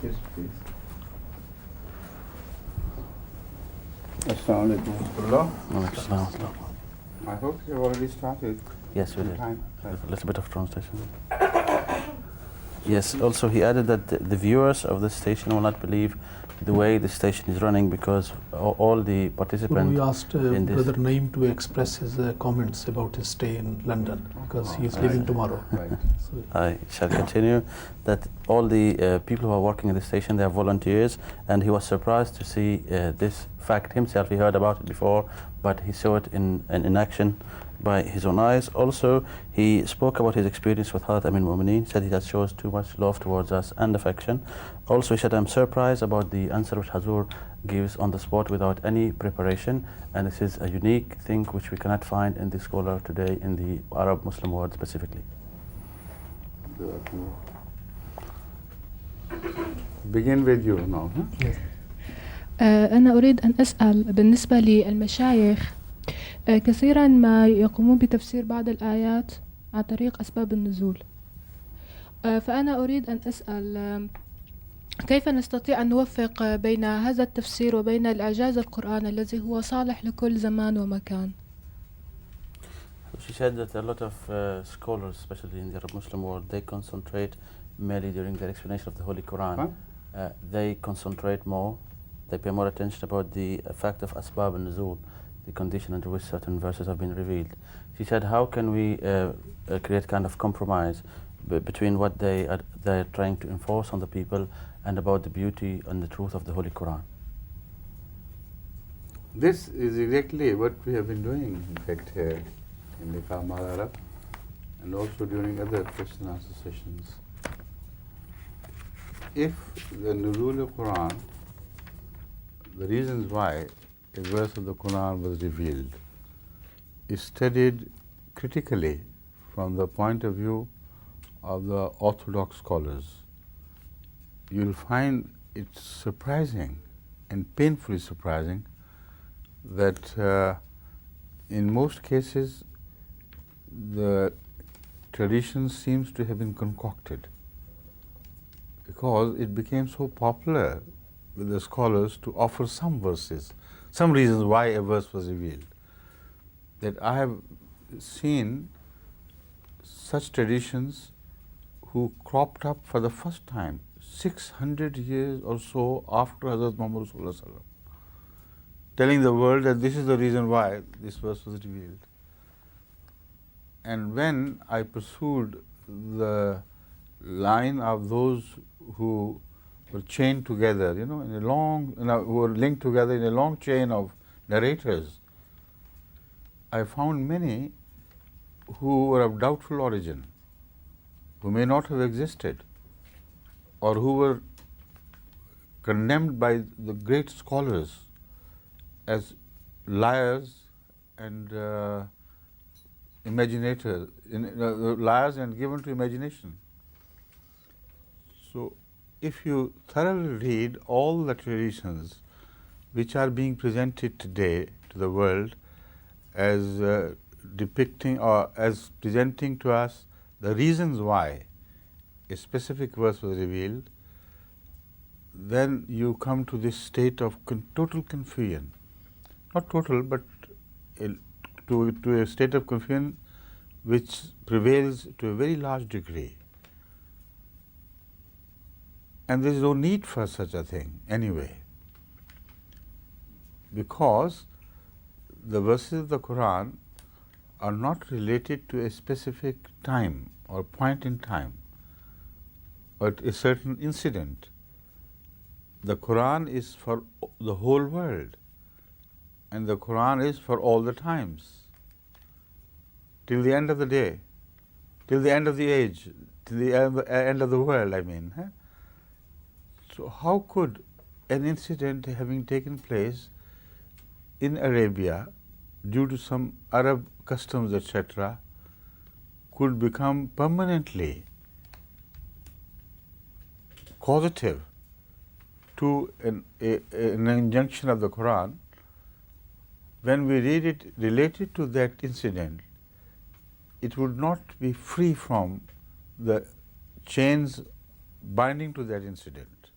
Yes, please. Assalamu alaikum. I hope you have already started. Yes, we did. Time. A little bit of translation. Yes, also he added that the viewers of this station will not believe the way the station is running because all the participants. We asked Brother Naeem to express his comments about his stay in London because he is leaving tomorrow. Right. So I shall continue that all the people who are working in the station, they are volunteers, and he was surprised to see this fact himself. He heard about it before, but he saw it in action by his own eyes. Also, he spoke about his experience with Hazrat Amir Mu'mineen, said he has shows too much love towards us and affection. Also, he said, I'm surprised about the answer which Hazur gives on the spot without any preparation, and this is a unique thing which we cannot find in the scholar today in the Arab Muslim world specifically. Begin with you now. yes. أنا أريد أن أسأل بالنسبة للمشايخ كثيرا ما يقومون بتفسير بعض الآيات عن طريق أسباب النزول فأنا أريد أن أسأل كيف نستطيع أن نوفق بين هذا التفسير وبين الإعجاز القرآن الذي هو صالح لكل زمان ومكان. She said that a lot of scholars, especially in the Arab Muslim world, they concentrate mainly during their explanation of the Holy Quran. They concentrate more, they pay more attention about the fact of Asbab and Nuzul, the condition under which certain verses have been revealed. She said, how can we create kind of compromise between what they're trying to enforce on the people and about the beauty and the truth of the Holy Quran? This is exactly what we have been doing, in fact, here in Liqa Ma Arab, and also during other question and answer sessions. If the Nuzul al-Quran, the reasons why a verse of the Quran was revealed, is studied critically from the point of view of the orthodox scholars, you'll find it surprising and painfully surprising that in most cases the tradition seems to have been concocted, because it became so popular with the scholars to offer some verses, some reasons why a verse was revealed, that I have seen such traditions who cropped up for the first time 600 years or so after Hazrat Muhammad Sallallahu Alaihi Wasallam, telling the world that this is the reason why this verse was revealed. And when I pursued the line of those who were chained together, in a long, who were linked together in a long chain of narrators, I found many who were of doubtful origin, who may not have existed, or who were condemned by the great scholars as liars and imaginators, liars and given to imagination. So, if you thoroughly read all the traditions which are being presented today to the world as depicting or as presenting to us the reasons why a specific verse was revealed, then you come to this state of total confusion. Not total, but to a state of confusion which prevails to a very large degree. And there is no need for such a thing anyway, because the verses of the Quran are not related to a specific time or point in time, but a certain incident. The Quran is for the whole world, and the Quran is for all the times, till the end of the day, till the end of the age, till the end of the world, I mean. So how could an incident having taken place in Arabia due to some Arab customs, etc., could become permanently causative to an injunction of the Quran? When we read it related to that incident, it would not be free from the chains binding to that incident.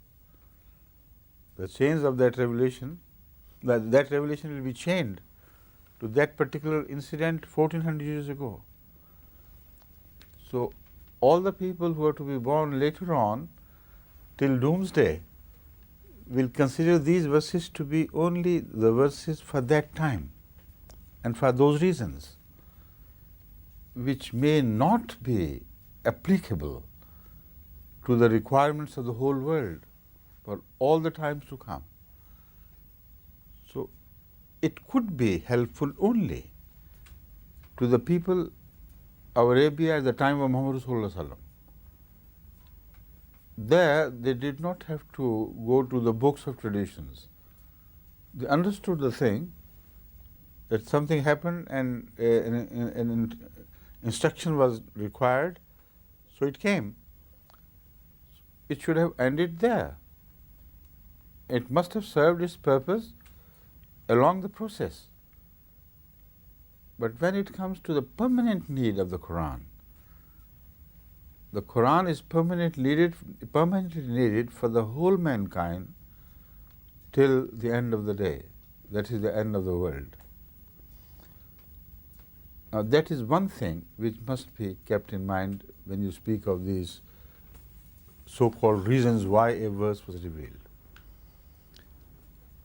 The chains of that revelation, that revelation will be chained to that particular incident 1400 years ago. So all the people who are to be born later on till doomsday will consider these verses to be only the verses for that time and for those reasons, which may not be applicable to the requirements of the whole world for all the times to come. So it could be helpful only to the people of Arabia at the time of Muhammad Rasulullah Sallallahu Alaihi Wasallam. There they did not have to go to the books of traditions. They understood the thing, that something happened and an instruction was required, so it came. It should have ended there. It must have served its purpose along the process. But when it comes to the permanent need of the Quran is permanently needed for the whole mankind till the end of the day. That is the end of the world. Now that is one thing which must be kept in mind when you speak of these so-called reasons why a verse was revealed.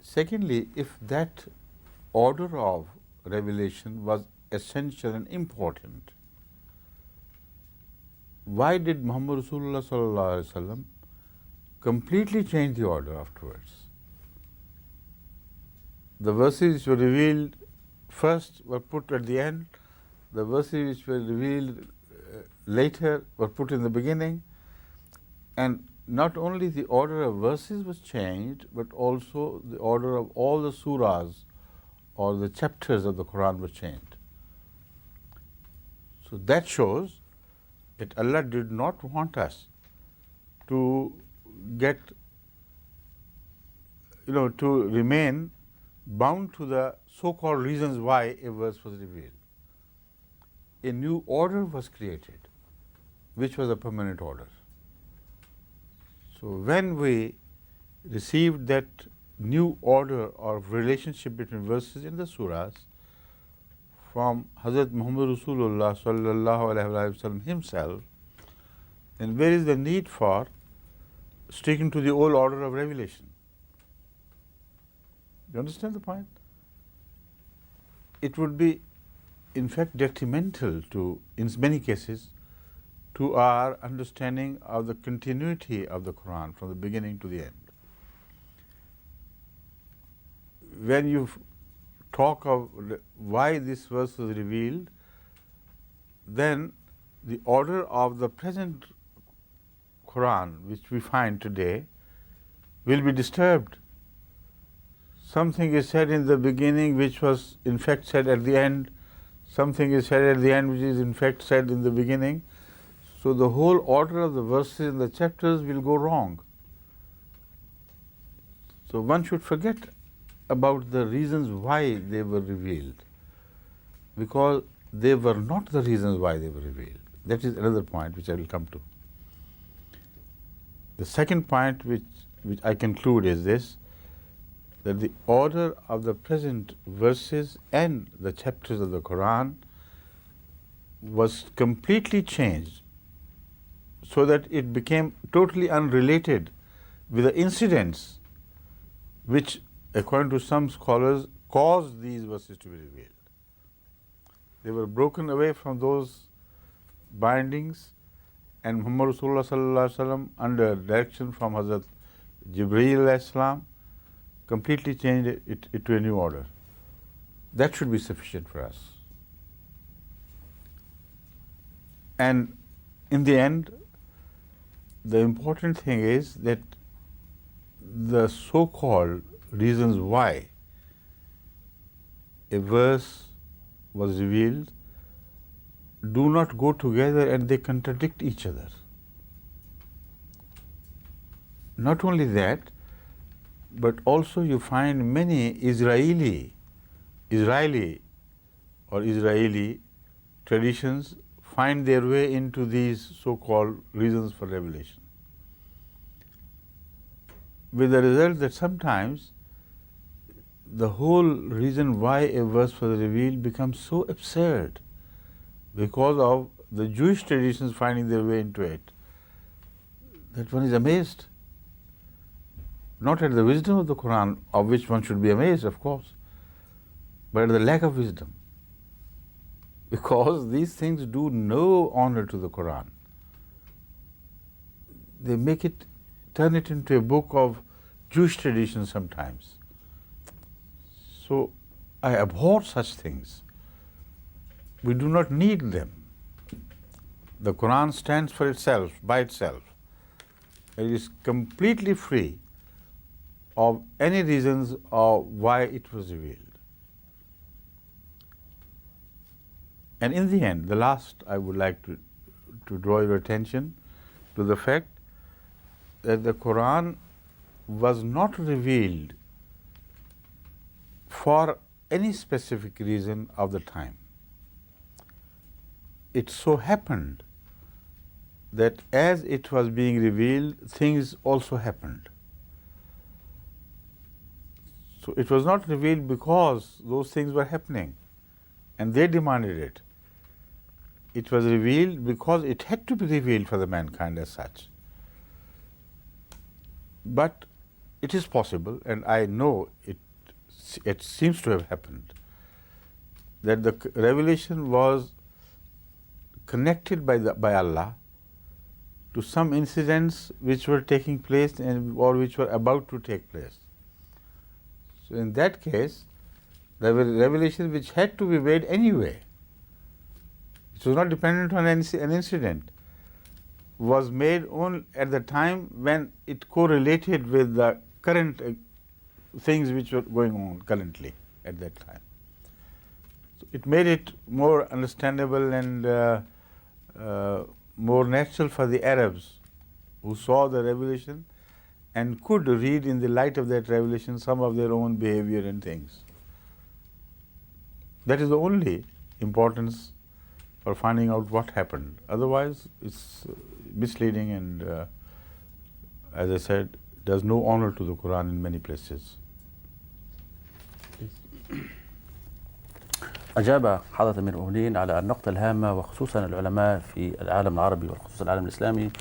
Secondly, if that order of revelation was essential and important, why did Muhammad Rasulullah Sallallahu Alaihi Wasallam completely change the order afterwards? The verses which were revealed first were put at the end, the verses which were revealed later were put in the beginning, and not only the order of verses was changed, but also the order of all the surahs or the chapters of the Quran was changed. So that shows that Allah did not want us to get, to remain bound to the so-called reasons why a verse was revealed. A new order was created, which was a permanent order. So when we received that new order of relationship between verses in the surahs from Hazrat Muhammad Rasulullah Sallallahu Alaihi Wasallam himself, then where is the need for sticking to the old order of revelation? You understand the point? It would be, in fact, detrimental to, in many cases, to our understanding of the continuity of the Quran from the beginning to the end. When you talk of why this verse was revealed, then the order of the present Quran, which we find today, will be disturbed. Something is said in the beginning which was in fact said at the end, something is said at the end which is in fact said in the beginning. So the whole order of the verses in the chapters will go wrong. So one should forget about the reasons why they were revealed, because they were not the reasons why they were revealed. That is another point which I will come to. The second point which I conclude is this, that the order of the present verses and the chapters of the Quran was completely changed so that it became totally unrelated with the incidents which, according to some scholars, caused these verses to be revealed. They were broken away from those bindings, and Muhammad Rasulullah Sallallahu Alaihi Wasallam, under direction from Hazrat Jibreel Alayhi Salam, completely changed it to a new order. That should be sufficient for us. And in the end, the important thing is that the so-called reasons why a verse was revealed do not go together and they contradict each other. Not only that, but also you find many Israeli traditions find their way into these so-called reasons for revelation, with the result that sometimes the whole reason why a verse was revealed becomes so absurd because of the Jewish traditions finding their way into it, that one is amazed. Not at the wisdom of the Quran, of which one should be amazed, of course, but at the lack of wisdom. Because these things do no honor to the Quran. They make it, turn it into a book of Jewish tradition sometimes. So I abhor such things. We do not need them. The Quran stands for itself, by itself. It is completely free of any reasons of why it was revealed. And in the end, the last, I would like to draw your attention to the fact that the Quran was not revealed for any specific reason of the time. It so happened that as it was being revealed, things also happened. So it was not revealed because those things were happening and they demanded it. It was revealed because it had to be revealed for the mankind as such. But it is possible, and I know it seems to have happened, that the revelation was connected by Allah to some incidents which were taking place or which were about to take place. So in that case, the revelation which had to be made anyway, which was not dependent on an incident, was made only at the time when it correlated with the current things which were going on currently at that time. So it made it more understandable and more natural for the Arabs who saw the revelation and could read in the light of that revelation some of their own behavior and things. That is the only importance for finding out what happened. Otherwise, it's misleading and, as I said, does no honor to the Quran in many places. أجاب حضرة أمير المؤمنين على النقطة الهامة، وخصوصا العلماء في العالم العربي وخصوصا العالم الإسلامي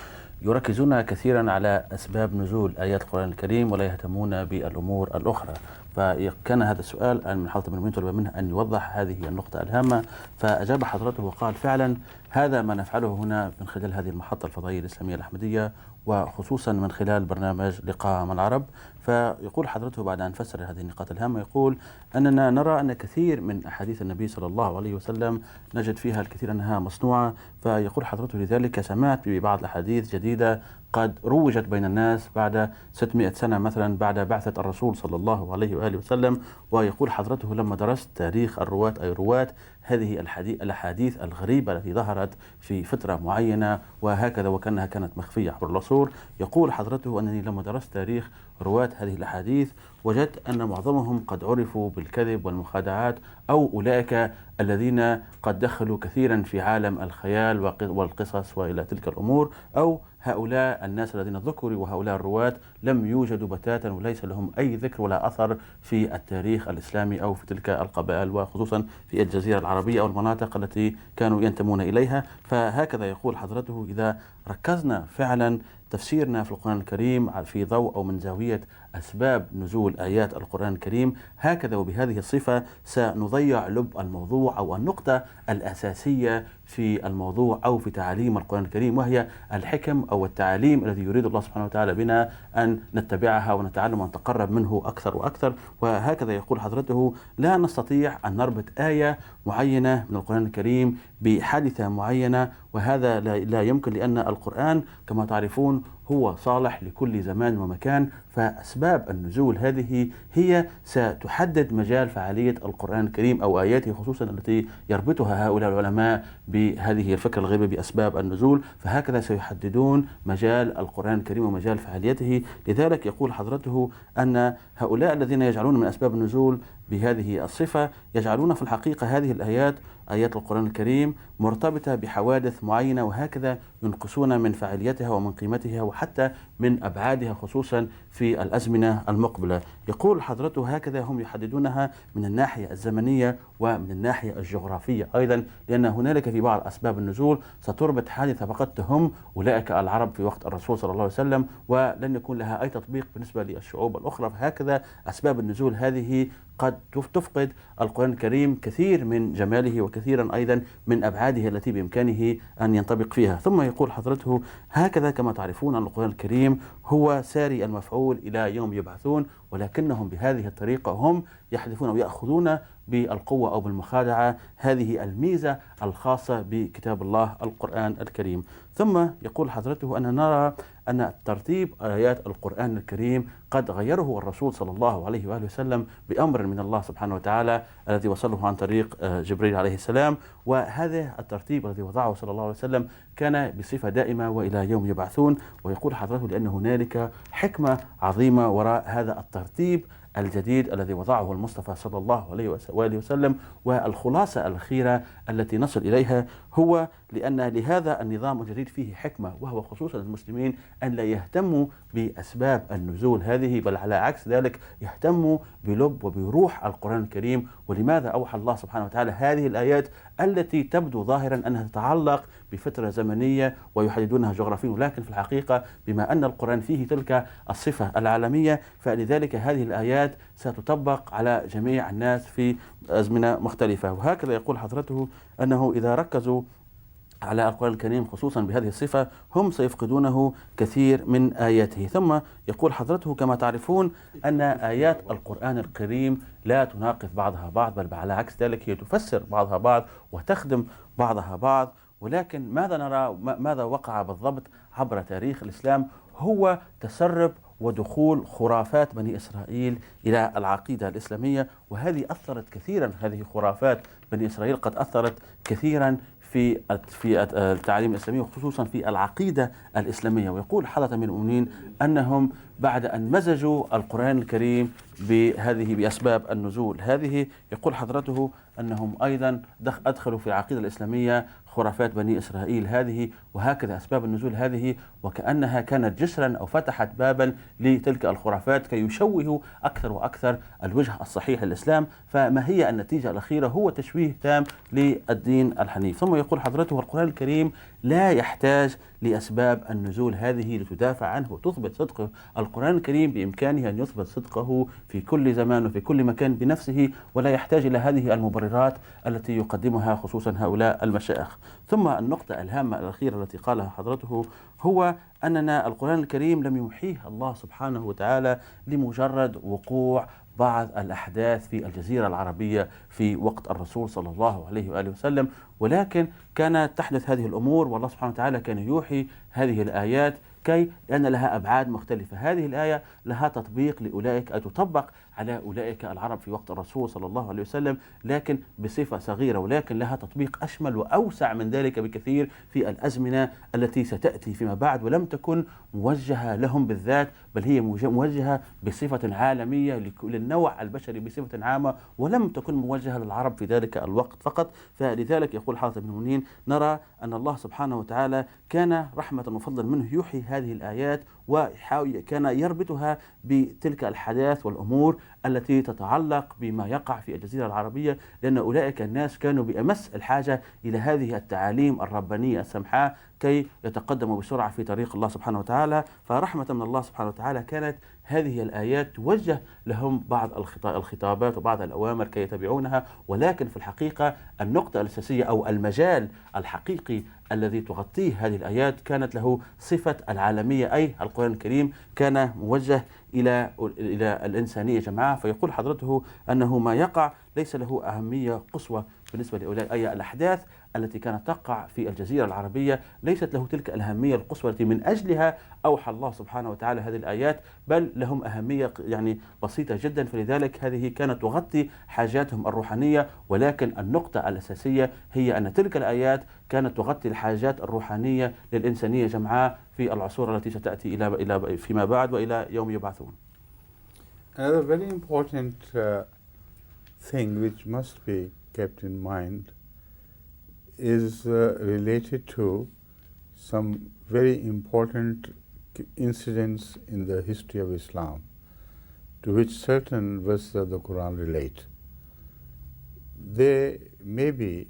يركزون كثيرا على أسباب نزول آيات القرآن الكريم ولا يهتمون بالأمور الأخرى. فكان هذا السؤال من حضرة أمير المؤمنين طلب منه أن يوضح هذه النقطة الهامة، فأجاب حضرته وقال فعلا هذا ما نفعله هنا من خلال هذه المحطة الفضائية الإسلامية الأحمدية، وخصوصا من خلال برنامج لقاء مع العرب. فيقول حضرته بعد أن فسر هذه النقاط الهامة، يقول أننا نرى أن كثير من أحاديث النبي صلى الله عليه وسلم نجد فيها الكثير أنها مصنوعة. فيقول حضرته لذلك سمعت ببعض الأحاديث جديدة قد روجت بين الناس بعد 600 سنة مثلا بعد بعثة الرسول صلى الله عليه وآله وسلم. ويقول حضرته لما درست تاريخ الرواة أي رواة هذه الأحاديث الغريبة التي ظهرت في فترة معينة وهكذا وكأنها كانت مخفية عبر العصور، يقول حضرته أنني لما درست تاريخ رواة هذه الأحاديث وجدت أن معظمهم قد عرفوا بالكذب والمخادعات، أو أولئك الذين قد دخلوا كثيرا في عالم الخيال والقصص وإلى تلك الأمور، أو هؤلاء الناس الذين ذكروا وهؤلاء الرواة لم يوجدوا بتاتا وليس لهم أي ذكر ولا أثر في التاريخ الإسلامي أو في تلك القبائل وخصوصا في الجزيرة العربية أو المناطق التي كانوا ينتمون إليها. فهكذا يقول حضرته إذا ركزنا فعلا تفسيرنا في القرآن الكريم في ضوء أو من زاوية أسباب نزول آيات القرآن الكريم هكذا وبهذه الصفة سنضيع لب الموضوع أو النقطة الأساسية في الموضوع أو في تعاليم القرآن الكريم، وهي الحكم أو التعاليم التي يريد الله سبحانه وتعالى بنا أن نتبعها ونتعلم ونتقرب منه أكثر وأكثر. وهكذا يقول حضرته لا نستطيع أن نربط آية معينة من القرآن الكريم بحادثة معينة، وهذا لا يمكن، لأن القرآن كما تعرفون هو صالح لكل زمان ومكان. فأسباب النزول هذه هي ستحدد مجال فعالية القرآن الكريم أو آياته خصوصا التي يربطها هؤلاء العلماء بهذه الفكرة الغريبة بأسباب النزول، فهكذا سيحددون مجال القرآن الكريم ومجال فعاليته. لذلك يقول حضرته أن هؤلاء الذين يجعلون من أسباب النزول بهذه الصفة يجعلون في الحقيقة هذه الآيات آيات القرآن الكريم مرتبطة بحوادث معينة، وهكذا ينقصون من فاعليتها ومن قيمتها وحتى من أبعادها، خصوصا في الأزمنة المقبلة. يقول حضرته هكذا هم يحددونها من الناحية الزمنية ومن الناحية الجغرافية أيضا، لأن هنالك في بعض أسباب النزول ستربط حادثة فقط تهم أولئك العرب في وقت الرسول صلى الله عليه وسلم، ولن يكون لها أي تطبيق بالنسبة للشعوب الأخرى. فهكذا أسباب النزول هذه قد تفقد القرآن الكريم كثير من جماله وكثيرا أيضا من أبعاده التي بإمكانه أن ينطبق فيها. ثم يقول حضرته هكذا كما تعرفون أن القرآن الكريم هو ساري المفعول إلى يوم يبعثون، ولكنهم بهذه الطريقة هم يحذفون ويأخذون بالقوة أو بالمخادعة هذه الميزة الخاصة بكتاب الله القرآن الكريم. ثم يقول حضرته أن نرى أن ترتيب آيات القرآن الكريم قد غيره الرسول صلى الله عليه وآله وسلم بأمر من الله سبحانه وتعالى الذي وصله عن طريق جبريل عليه السلام، وهذا الترتيب الذي وضعه صلى الله عليه وسلم كان بصفة دائمة وإلى يوم يبعثون. ويقول حضرته لأن هنالك حكمة عظيمة وراء هذا الترتيب الجديد الذي وضعه المصطفى صلى الله عليه وآله وسلم، والخلاصة الأخيرة التي نصل إليها هو لأن لهذا النظام الجديد فيه حكمة، وهو خصوصا المسلمين أن لا يهتموا بأسباب النزول هذه، بل على عكس ذلك يهتموا بلب وبروح القرآن الكريم. ولماذا أوحى الله سبحانه وتعالى هذه الآيات التي تبدو ظاهرا أنها تتعلق بفترة زمنية ويحددونها جغرافيا، ولكن في الحقيقة بما أن القرآن فيه تلك الصفة العالمية فلذلك هذه الآيات ستطبق على جميع الناس في أزمنة مختلفة. وهكذا يقول حضرته أنه إذا ركزوا على القرآن الكريم خصوصا بهذه الصفة هم سيفقدونه كثير من آياته. ثم يقول حضرته كما تعرفون أن آيات القرآن الكريم لا تناقض بعضها بعض، بل على عكس ذلك هي تفسر بعضها بعض وتخدم بعضها بعض. ولكن ماذا نرى ماذا وقع بالضبط عبر تاريخ الإسلام هو تسرب ودخول خرافات بني إسرائيل إلى العقيدة الإسلامية، وهذه أثرت كثيرا، هذه خرافات بني إسرائيل قد أثرت كثيرا في التعليم الإسلامي وخصوصا في العقيدة الإسلامية. ويقول حضرة من المؤمنين أنهم بعد أن مزجوا القرآن الكريم بأسباب النزول هذه، يقول حضرته أنهم أيضا أدخلوا في العقيدة الإسلامية خرافات بني إسرائيل هذه، وهكذا أسباب النزول هذه، وكأنها كانت جسرا أو فتحت بابا لتلك الخرافات كي يشوهوا أكثر وأكثر الوجه الصحيح للإسلام. فما هي النتيجة الأخيرة؟ هو تشويه تام للدين الحنيف. ثم يقول حضرته القرآن الكريم لا يحتاج لأسباب النزول هذه لتدافع عنه وتثبت صدقه. القرآن الكريم بإمكانه أن يثبت صدقه في كل زمان وفي كل مكان بنفسه، ولا يحتاج إلى هذه المبررات التي يقدمها خصوصا هؤلاء المشايخ. ثم النقطة الهامة الأخيرة التي قالها حضرته هو أننا القرآن الكريم لم يوحيه الله سبحانه وتعالى لمجرد وقوع بعض الأحداث في الجزيرة العربية في وقت الرسول صلى الله عليه وآله وسلم، ولكن كانت تحدث هذه الأمور والله سبحانه وتعالى كان يوحي هذه الآيات لأن لها أبعاد مختلفة. هذه الآية لها تطبيق لأولئك أي تطبق على أولئك العرب في وقت الرسول صلى الله عليه وسلم، لكن بصفة صغيرة، ولكن لها تطبيق أشمل وأوسع من ذلك بكثير في الأزمنة التي ستأتي فيما بعد، ولم تكن موجهة لهم بالذات، بل هي موجهة بصفة عالمية للنوع البشري بصفة عامة، ولم تكن موجهة للعرب في ذلك الوقت فقط. فلذلك يقول حضرة بن المؤمنين نرى أن الله سبحانه وتعالى كان رحمة وفضلا منه يوحي هذه الآيات وكان يربطها بتلك الحداث والأمور التي تتعلق بما يقع في الجزيرة العربية، لأن أولئك الناس كانوا بأمس الحاجة إلى هذه التعاليم الربانية السمحاء كي يتقدموا بسرعة في طريق الله سبحانه وتعالى. فرحمة من الله سبحانه وتعالى كانت هذه الآيات توجه لهم بعض الخطابات وبعض الأوامر كي يتبعونها، ولكن في الحقيقة النقطة الأساسية أو المجال الحقيقي الذي تغطيه هذه الآيات كانت له صفة العالمية، أي القرآن الكريم كان موجه إلى الإنسانية جماعة. فيقول حضرته أنه ما يقع ليس له أهمية قصوى بالنسبة لأولئك، أي الأحداث التي كانت تقع في الجزيرة العربية ليست له تلك الأهمية القصوى التي من أجلها أوحى الله سبحانه وتعالى هذه الآيات، بل لهم أهمية بسيطة جدا. فلذلك هذه كانت تغطي حاجاتهم الروحانية، ولكن النقطة الأساسية هي أن تلك الآيات كانت تغطي الحاجات الروحانية للإنسانية جمعاء في العصور التي ستأتي إلى فيما بعد وإلى يوم يبعثون. Another very important thing which must be kept in mind is related to some very important incidents in the history of Islam to which certain verses of the Quran relate. They may be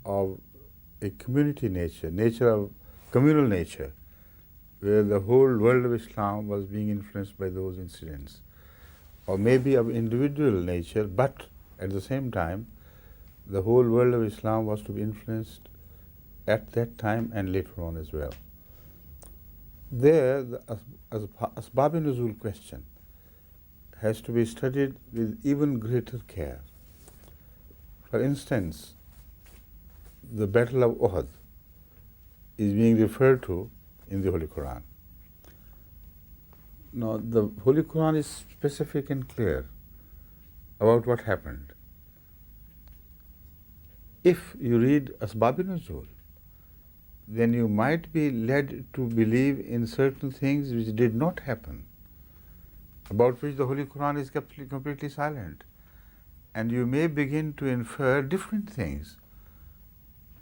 of a community nature of communal nature, where the whole world of Islam was being influenced by those incidents, or maybe of individual nature, but at the same time, the whole world of Islam was to be influenced at that time and later on as well. There, the Asbab-e-Nuzul question has to be studied with even greater care. For instance, the Battle of Uhud is being referred to in the Holy Quran. Now, the Holy Quran is specific and clear about what happened. If you read Asbab-e-Nuzul, then you might be led to believe in certain things which did not happen, about which the Holy Quran is completely silent. And you may begin to infer different things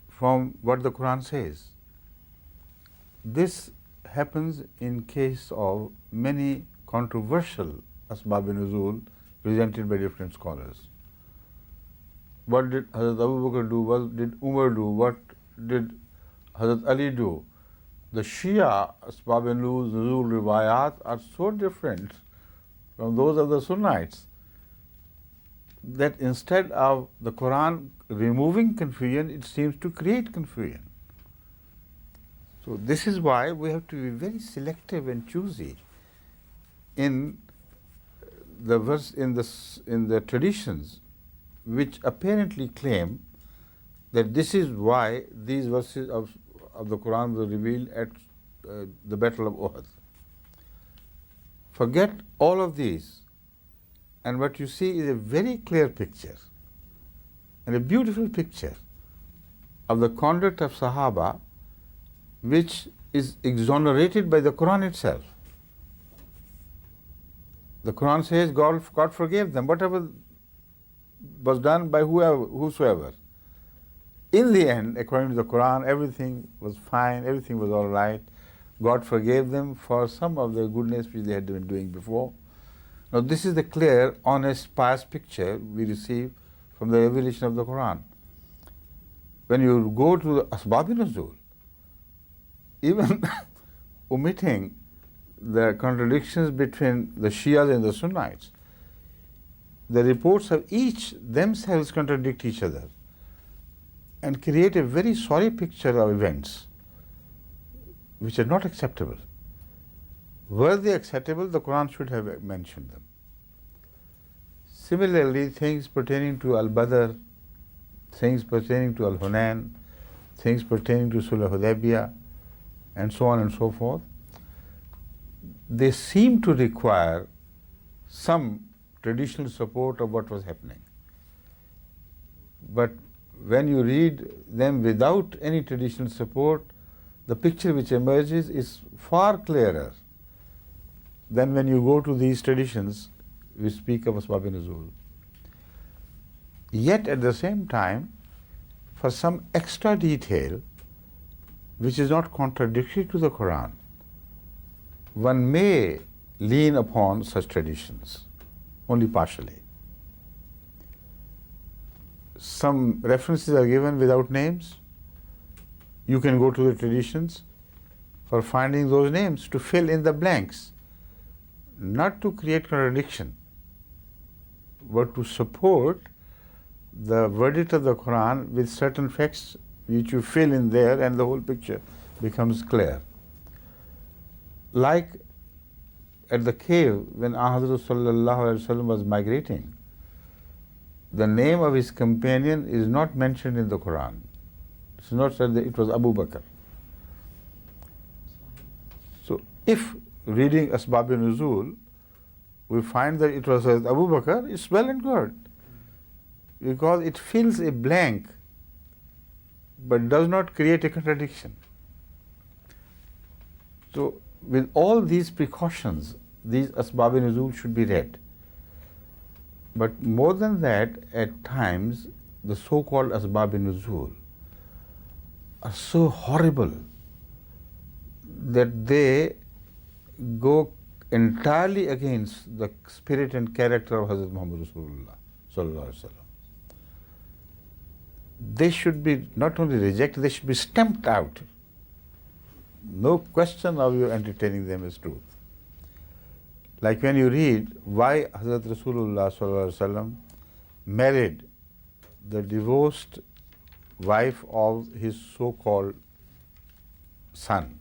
from what the Quran says. This happens in case of many controversial Asbab-e-Nuzul presented by different scholars. What did Hazrat Abu Bakr do? What did Umar do? What did Hazrat Ali do? The Shia Asbab-e-Nuzul riwayat are so different from those of the Sunnites that instead of the Quran removing confusion, it seems to create confusion. So this is why we have to be very selective and choosy in the verse in the traditions which apparently claim that this is why these verses of the Quran were revealed at the Battle of Uhud. Forget all of these, and what you see is a very clear picture and a beautiful picture of the conduct of Sahaba, which is exonerated by the Quran itself. The Quran says God forgave them, whatever was done by whosoever. In the end, according to the Quran, everything was fine, everything was all right. God forgave them for some of the goodness which they had been doing before. Now, this is the clear, honest, pious picture we receive from the revelation of the Quran. When you go to the Asbab-e-Nuzul, even omitting the contradictions between the Shias and the Sunnites, the reports of each themselves contradict each other and create a very sorry picture of events which are not acceptable. Were they acceptable, the Quran should have mentioned them. Similarly, things pertaining to Al-Badr, things pertaining to Al-Hunayn, things pertaining to Sulh Hudaybiyah, and so on and so forth, they seem to require some traditional support of what was happening. But when you read them without any traditional support, the picture which emerges is far clearer than when you go to these traditions which speak of Asbab-e-Nuzul. Yet at the same time, for some extra detail which is not contradictory to the Quran, one may lean upon such traditions, only partially. Some references are given without names. You can go to the traditions for finding those names to fill in the blanks, not to create contradiction, but to support the verdict of the Quran with certain facts which you fill in there, and the whole picture becomes clear. Like at the cave when Hazrat Sallallahu Alaihi Wasallam was migrating, the name of his companion is not mentioned in the Quran. It's not said that it was Abu Bakr. So if reading Asbab-e-Nuzul, we find that it was Abu Bakr, it's well and good, because it fills a blank but does not create a contradiction. So with all these precautions, these Asbab-e-Nuzul should be read. But more than that, at times, the so-called asbab-i-nuzul are so horrible that they go entirely against the spirit and character of Hazrat Muhammad Rasulullah sallallahu alaihi wasallam. They should be not only rejected, they should be stamped out. No question of you entertaining them as truth. Like when you read why Hazrat Rasulullah sallallahu alaihi wasallam married the divorced wife of his so-called son,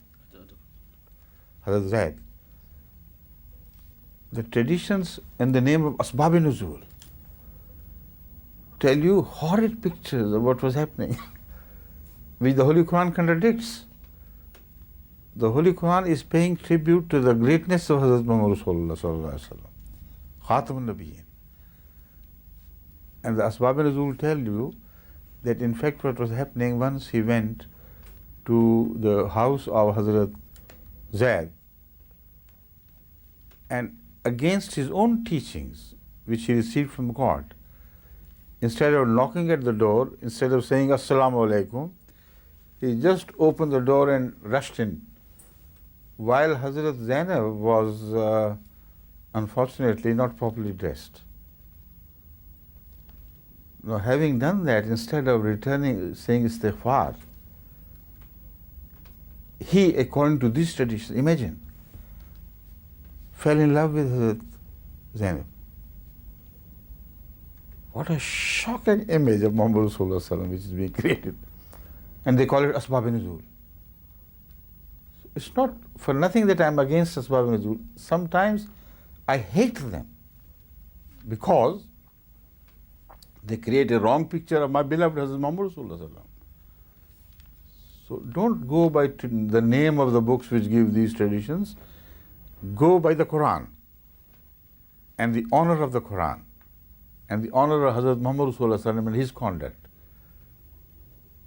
Hazrat Zaid. The traditions in the name of Asbab-i-Nuzul tell you horrid pictures of what was happening, which the Holy Quran contradicts. The Holy Quran is paying tribute to the greatness of Hazrat Muhammad Rasulullah sallallahu alaihi wasallam, Khatamun Nabiyyin. And the Asbab-i-Nuzul tell you that in fact what was happening once he went to the house of Hazrat Zaid, and against his own teachings, which he received from God, instead of knocking at the door, instead of saying Assalamu alaikum, he just opened the door and rushed in. While Hazrat Zainab was unfortunately not properly dressed. Now, having done that, instead of returning, saying istighfar, he, according to this tradition, imagine, fell in love with Hazrat Zainab. What a shocking image of Muhammad Rasulullah which is being created. And they call it Asbab-i-Nuzul. It's not for nothing that I'm against Asbab-i-Nuzul. Sometimes I hate them because they create a wrong picture of my beloved Hazrat Muhammad Rasulullah. So don't go by the name of the books which give these traditions. Go by the Quran and the honor of the Quran and the honor of Hazrat Muhammad Rasulullah and his conduct.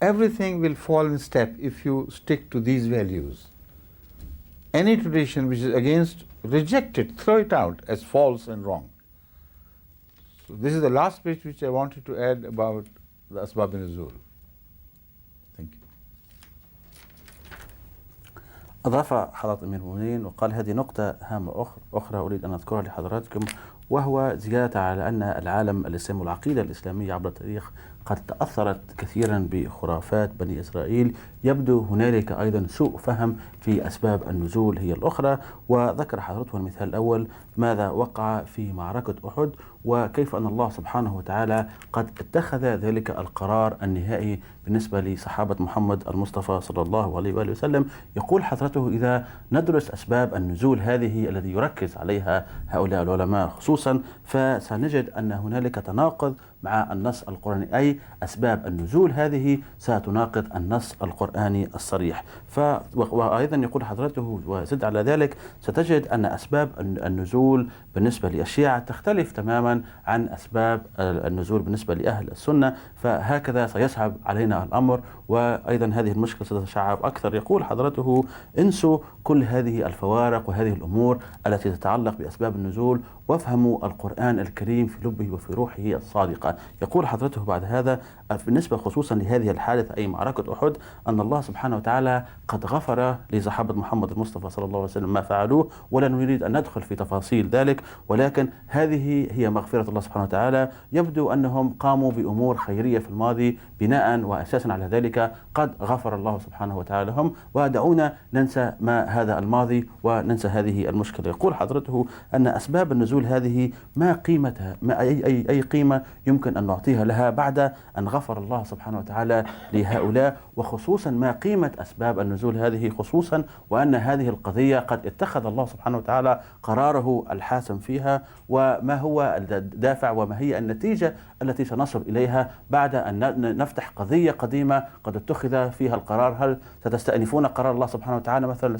Everything will fall in step if you stick to these values. Any tradition which is against, reject it, throw it out as false and wrong. So this is the last page which I wanted to add about the Asbab-i-Nuzul. Thank you. أضاف حضرة أمير المؤمنين وقال هذه نقطة هامة أخرى أريد أن أذكرها لحضراتكم، وهو زيادة على أن العالم الإسلامي والعقيدة الإسلامية عبر التاريخ قد تأثرت كثيرا بخرافات بني إسرائيل. يبدو هنالك أيضا سوء فهم في أسباب النزول هي الأخرى، وذكر حضرته المثال الأول ماذا وقع في معركة أحد وكيف أن الله سبحانه وتعالى قد اتخذ ذلك القرار النهائي بالنسبة لصحابة محمد المصطفى صلى الله عليه وآله وسلم. يقول حضرته إذا ندرس أسباب النزول هذه الذي يركز عليها هؤلاء العلماء خصوصا، فسنجد أن هنالك تناقض مع النص القرآني، أي أسباب النزول هذه ستناقض النص القرآني الصريح. وأيضا يقول حضرته وزد على ذلك ستجد أن أسباب النزول بالنسبة للشيعة تختلف تماما عن أسباب النزول بالنسبة لأهل السنة، فهكذا سيصعب علينا الأمر وأيضا هذه المشكلة ستتشعب أكثر. يقول حضرته انسوا كل هذه الفوارق وهذه الأمور التي تتعلق بأسباب النزول وافهموا القرآن الكريم في لبه وفي روحه الصادقة. يقول حضرته بعد هذا بالنسبة خصوصا لهذه الحادثة أي معركة أحد أن الله سبحانه وتعالى قد غفر لصحابة محمد المصطفى صلى الله عليه وسلم ما فعلوه، ولا نريد أن ندخل في تفاصيل ذلك، ولكن هذه هي مغفرة الله سبحانه وتعالى. يبدو أنهم قاموا بأمور خيرية في الماضي بناء وأساسا على ذلك قد غفر الله سبحانه وتعالى لهم، ودعونا ننسى ما هذا الماضي وننسى هذه المشكلة. يقول حضرته أن أسباب النزول هذه ما قيمتها، ما أي قيمة يمكن أن نعطيها لها بعد أن غفر الله سبحانه وتعالى لهؤلاء، وخصوصا ما قيمة أسباب النزول هذه، خصوصا وأن هذه القضية قد اتخذ الله سبحانه وتعالى قراره الحاسم فيها، وما هو الدافع وما هي النتيجة التي سنصل إليها بعد أن نفتح قضية قديمة قد اتخذ فيها القرار. هل ستستأنفون قرار الله سبحانه وتعالى مثلا؟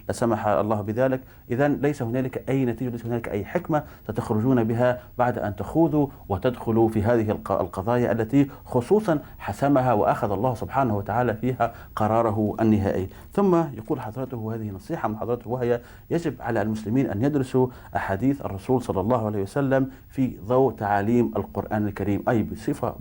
لا سمح الله بذلك. إذن ليس هنالك أي نتيجة، ليس هنالك أي حكمة ستخرجون بها بعد أن تخوضوا وتدخلوا في هذه القضايا التي خصوصا حسمها وأخذ الله سبحانه وتعالى فيها قراره النهائي. ثم يقول حضرته هذه نصيحة من حضرته، وهي يجب على المسلمين أن يدرسوا أحاديث الرسول صلى الله عليه وسلم في ضوء تعاليم القرآن الكريم، أي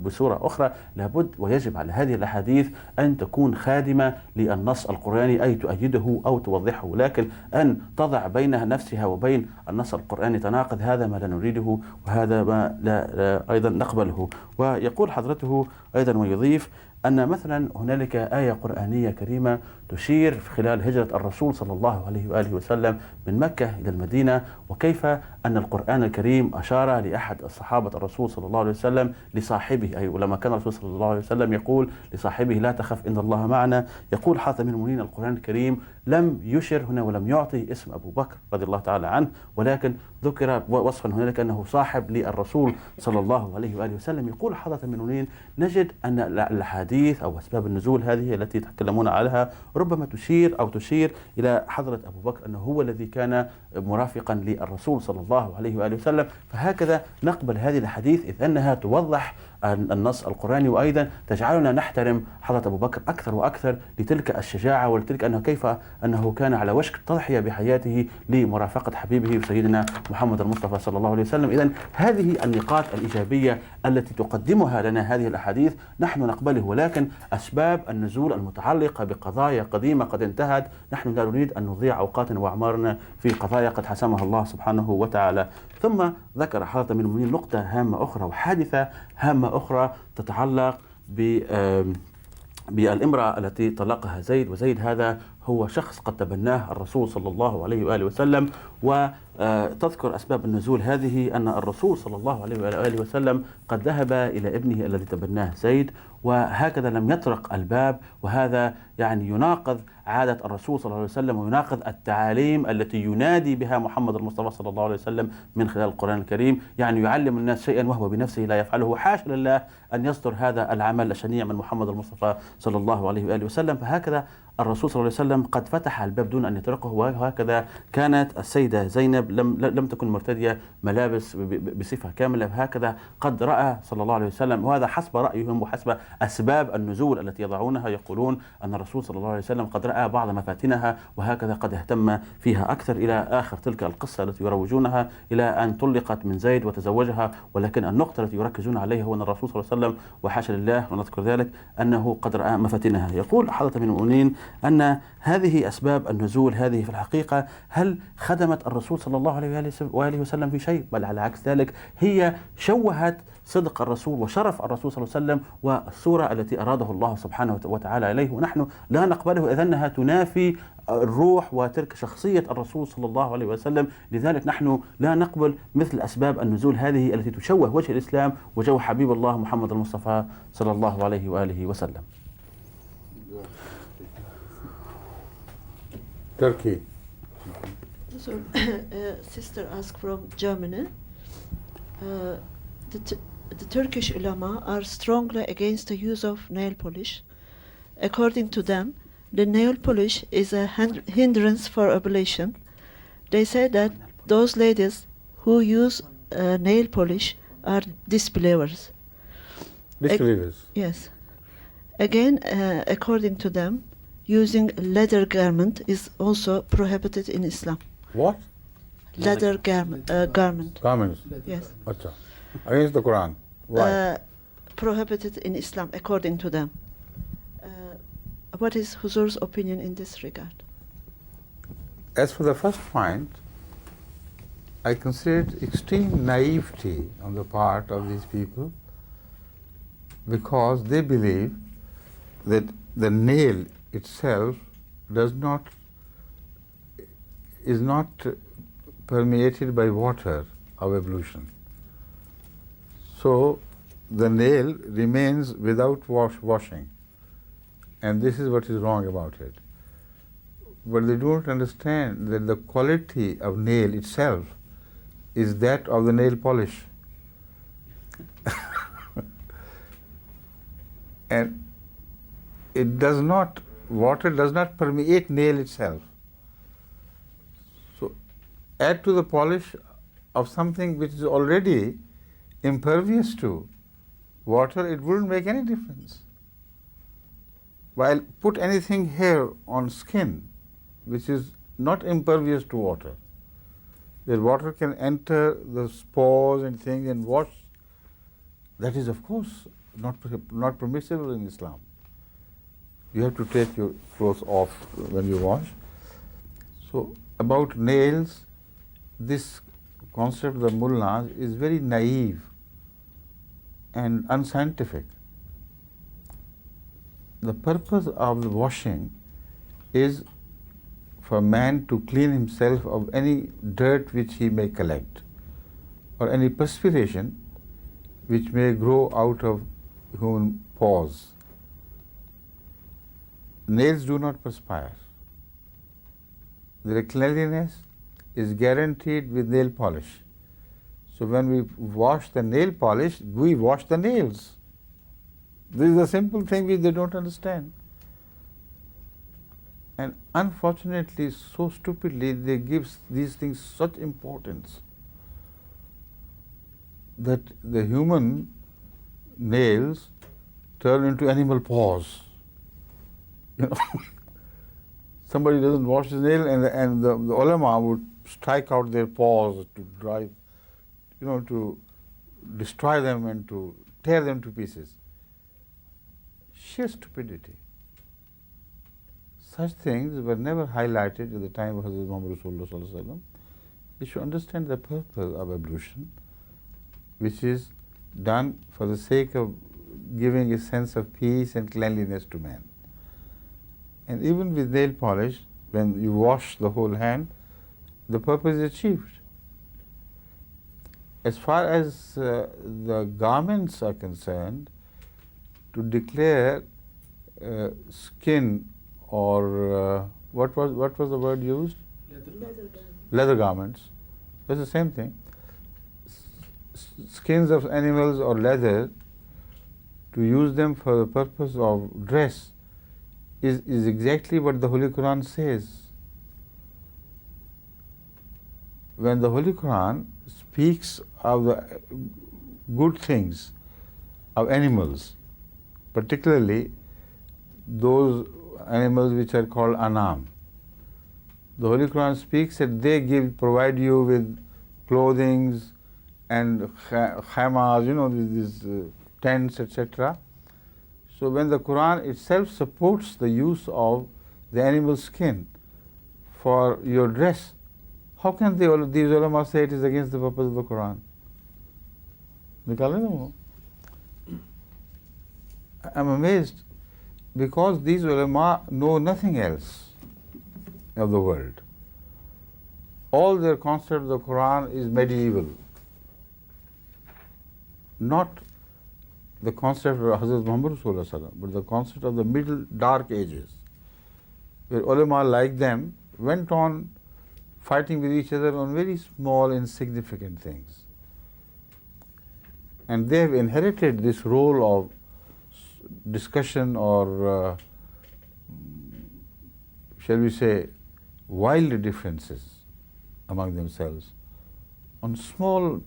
بصورة أخرى لابد ويجب على هذه الأحاديث أن تكون خادمة للنص القرآني، أي تؤيده أو توضحه، لكن أن تضع بين نفسها وبين النص القرآني تناقض، هذا ما لا نريده وهذا ما لا أيضا نقبله. ويقول حضرته أيضا ويضيف أن مثلا هنالك آية قرآنية كريمة تشير خلال هجرة الرسول صلى الله عليه وآله وسلم من مكة إلى المدينة، وكيف أن القرآن الكريم أشار لأحد الصحابة الرسول صلى الله عليه وسلم لصاحبه، أي ولما كان الرسول صلى الله عليه وسلم يقول لصاحبه لا تخف إن الله معنا، يقول حاتم المؤمنين القرآن الكريم لم يشر هنا ولم يعطي اسم أبو بكر رضي الله تعالى عنه، ولكن ذكر وصفا هنالك أنه صاحب للرسول صلى الله عليه وآله وسلم. يقول حاتم المؤمنين نجد أن الأحاديث أو أسباب النزول هذه التي تتكلمون عليها ربما تشير إلى حضرة أبو بكر أنه هو الذي كان مرافقا للرسول صلى الله عليه وآله وسلم، فهكذا نقبل هذه الحديث إذ أنها توضح النص القرآني، وأيضا تجعلنا نحترم حضرة أبو بكر أكثر وأكثر لتلك الشجاعة ولتلك أنه كيف أنه كان على وشك التضحية بحياته لمرافقة حبيبه سيدنا محمد المصطفى صلى الله عليه وسلم. إذن هذه النقاط الإيجابية التي تقدمها لنا هذه الأحاديث نحن نقبله، ولكن أسباب النزول المتعلقة بقضايا قديمة قد انتهت نحن لا نريد أن نضيع أوقاتنا وأعمارنا في قضايا قد حسمها الله سبحانه وتعالى. ثم ذكر حضرة من المؤمنين نقطة هامة أخرى وحادثة هامة أخرى تتعلق بالامرأة التي طلقها زيد، وزيد هذا هو شخص قد تبناه الرسول صلى الله عليه وآله وسلم. وتذكر أسباب النزول هذه أن الرسول صلى الله عليه وآله وسلم قد ذهب إلى ابنه الذي تبناه زيد، وهكذا لم يطرق الباب، وهذا يعني يناقض عادة الرسول صلى الله عليه وسلم ويناقض التعاليم التي ينادي بها محمد المصطفى صلى الله عليه وسلم من خلال القرآن الكريم، يعني يعلم الناس شيئا وهو بنفسه لا يفعله، حاشا لله أن يصدر هذا العمل الشنيع من محمد المصطفى صلى الله عليه وآله وسلم. فهكذا الرسول صلى الله عليه وسلم قد فتح الباب دون أن يطرقه، وهكذا كانت السيدة زينب لم تكن مرتدية ملابس بصفة كاملة، هكذا قد رأى صلى الله عليه وسلم، وهذا حسب رأيهم وحسب أسباب النزول التي يضعونها، يقولون أن الرسول صلى الله عليه وسلم قد رأى بعض مفاتنها وهكذا قد اهتم فيها أكثر، إلى آخر تلك القصة التي يروجونها إلى أن طلقت من زيد وتزوجها. ولكن النقطة التي يركزون عليها هو أن الرسول صلى الله عليه وسلم وحاشا لله ونذكر ذلك أنه قد رأى مفاتنها. يقول حضرة من المؤمنين أن هذه أسباب النزول هذه في الحقيقة هل خدمت الرسول صلى الله عليه وآله وسلم في شيء؟ بل على عكس ذلك هي شوهت صدق الرسول وشرف الرسول صلى الله عليه وسلم والصورة التي أراده الله سبحانه وتعالى عليه، ونحن لا نقبله إذ أنها تنافي الروح وترك شخصية الرسول صلى الله عليه وسلم. لذلك نحن لا نقبل مثل أسباب النزول هذه التي تشوه وجه الإسلام وجو حبيب الله محمد المصطفى صلى الله عليه وآله وسلم. Turkey. So, sister asked from Germany. The Turkish ulama are strongly against the use of nail polish. According to them, the nail polish is a hindrance for ablution. They say that those ladies who use nail polish are disbelievers. Disbelievers. Yes. Again, according to them, using leather garment is also prohibited in Islam. What? Leather garment. Garments. Yes. Acha. Against the Quran. Why? Prohibited in Islam, according to them. What is Huzur's opinion in this regard? As for the first point, I consider it extreme naivety on the part of these people, because they believe that the nail itself is not permeated by water of ablution. So the nail remains without washing, and this is what is wrong about it. But they don't understand that the quality of nail itself is that of the nail polish. And water does not permeate nail itself. So add to the polish of something which is already impervious to water, it wouldn't make any difference. While put anything here on skin which is not impervious to water, where water can enter the spores and things and wash, that is of course not permissible in Islam. You have to take your clothes off when you wash. So about nails, this concept of the mullahs is very naive and unscientific. The purpose of the washing is for man to clean himself of any dirt which he may collect, or any perspiration which may grow out of human pores. Nails do not perspire. Their cleanliness is guaranteed with nail polish. So when we wash the nail polish, we wash the nails. This is a simple thing which they don't understand. And unfortunately, so stupidly, they give these things such importance that the human nails turn into animal paws. You know, somebody doesn't wash his nail, and the ulama would strike out their paws to drive, to destroy them and to tear them to pieces. Sheer stupidity. Such things were never highlighted at the time of Hazrat Muhammad Rasulullah Sallallahu Alaihi Wasallam. We should understand the purpose of ablution, which is done for the sake of giving a sense of peace and cleanliness to man. And even with nail polish, when you wash the whole hand, the purpose is achieved. As far as the garments are concerned, to declare skin or what was the word used? Leather garments. That's the same thing. Skins of animals or leather, to use them for the purpose of dress, is exactly what the Holy Quran says. When the Holy Quran speaks of the good things of animals, particularly those animals which are called anam, the Holy Quran speaks that they provide you with clothing and khamas, these tents, etc. So when the Quran itself supports the use of the animal skin for your dress, how can these ulama say it is against the purpose of the Quran? I'm amazed, because these ulama know nothing else of the world. All their concept of the Quran is medieval, not the concept of Hazrat Muhammad Rasulullah Sallallahu Alaihi Wasallam, but the concept of the middle dark ages, where ulama like them went on fighting with each other on very small, insignificant things. And they have inherited this role of discussion or, shall we say, wild differences among themselves on small,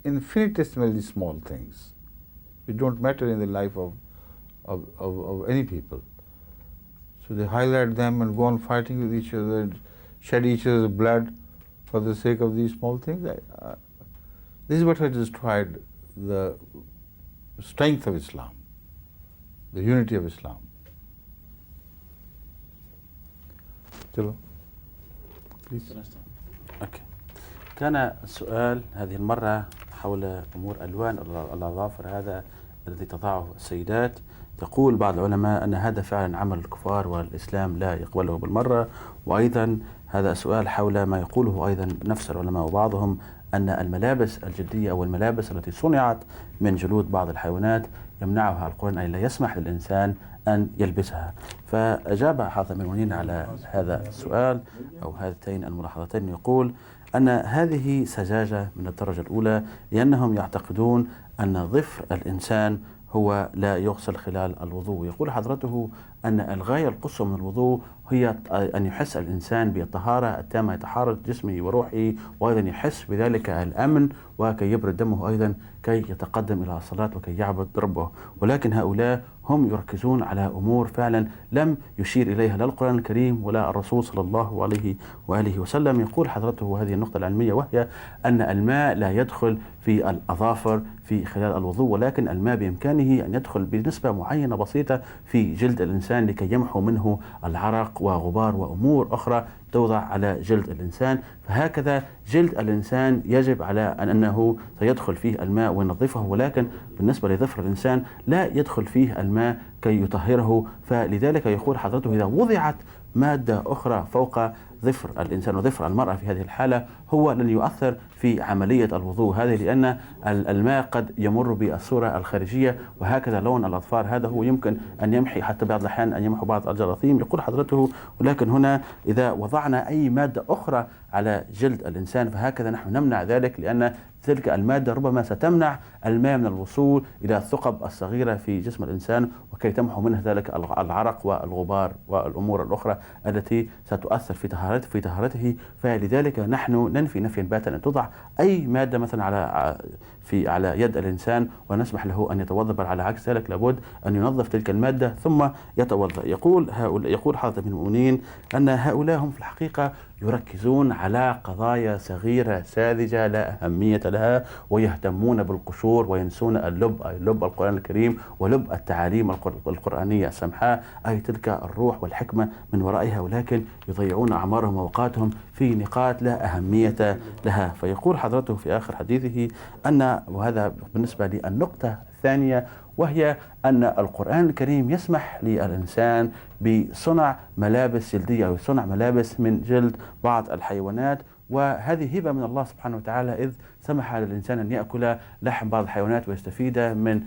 infinitesimally small things which don't matter in the life of any people. So they highlight them and go on fighting with each other and shed each other's blood for the sake of these small things. This is what has destroyed the strength of Islam, the unity of Islam. Chalo, please. أوكي. كان السؤال هذه المرة حول أمور ألوان الأظافر هذا الذي تضعه السيدات. يقول بعض العلماء أن هذا فعلا عمل الكفار والإسلام لا يقبله بالمرة. وأيضا هذا السؤال حول ما يقوله أيضا نفس العلماء وبعضهم أن الملابس الجلدية أو الملابس التي صنعت من جلود بعض الحيوانات يمنعها القرآن، أي لا يسمح للإنسان أن يلبسها. فأجاب حافظ المؤمنين على هذا السؤال أو هاتين الملاحظتين، يقول أن هذه سذاجة من الدرجة الأولى، لأنهم يعتقدون أن ظفر الإنسان هو لا يغسل خلال الوضوء. يقول حضرته أن الغاية القصوى من الوضوء هي أن يحس الإنسان بالطهارة التامة، طهارة جسمه وروحه، وأيضا يحس بذلك الأمن وكي يبرد دمه أيضا كي يتقدم إلى الصلاة وكي يعبد ربه. ولكن هؤلاء هم يركزون على أمور فعلا لم يشير إليها لا القرآن الكريم ولا الرسول صلى الله عليه وآله وسلم. يقول حضرته هذه النقطة العلمية، وهي أن الماء لا يدخل في الأظافر في خلال الوضوء، ولكن الماء بإمكانه أن يدخل بنسبة معينة بسيطة في جلد الإنسان لكي يمحو منه العرق وغبار وأمور أخرى توضع على جلد الإنسان. فهكذا جلد الإنسان يجب على أنه سيدخل فيه الماء وينظفه، ولكن بالنسبة لظفر الإنسان لا يدخل فيه الماء كي يطهره. فلذلك يقول حضرته إذا وضعت مادة أخرى فوق ظفر الإنسان وظفر المرأة في هذه الحالة هو لن يؤثر في عملية الوضوء هذه، لأن الماء قد يمر بالصورة الخارجية، وهكذا لون الأظفار هذا هو يمكن أن يمحي حتى بعض الأحيان أن يمحو بعض الجراثيم. يقول حضرته ولكن هنا إذا وضعنا أي مادة أخرى على جلد الإنسان فهكذا نحن نمنع ذلك، لأن تلك المادة ربما ستمنع الماء من الوصول إلى الثقب الصغيرة في جسم الإنسان وكي تمحو منه ذلك العرق والغبار والأمور الأخرى التي ستؤثر في طهارته. فلذلك نحن ننفي نفيا باتا أن توضع أي مادة مثلا على يد الإنسان ونسمح له أن يتوضأ، بل على عكس ذلك لابد أن ينظف تلك المادة ثم يتوضأ. يقول حضرة بن المؤمنين أن هؤلاء هم في الحقيقة يركزون على قضايا صغيرة ساذجة لا أهمية لها، ويهتمون بالقشور وينسون اللب، أي لب القرآن الكريم ولب التعاليم القرآنية السمحاء، أي تلك الروح والحكمة من ورائها، ولكن يضيعون أعمارهم وأوقاتهم في نقاط لا أهمية لها. فيقول حضرته في آخر حديثه وهذا بالنسبة للنقطة الثانية، وهي أن القرآن الكريم يسمح للإنسان بصنع ملابس جلدية أو صنع ملابس من جلد بعض الحيوانات، وهذه هبة من الله سبحانه وتعالى، إذ سمح للإنسان أن يأكل لحم بعض الحيوانات ويستفيد من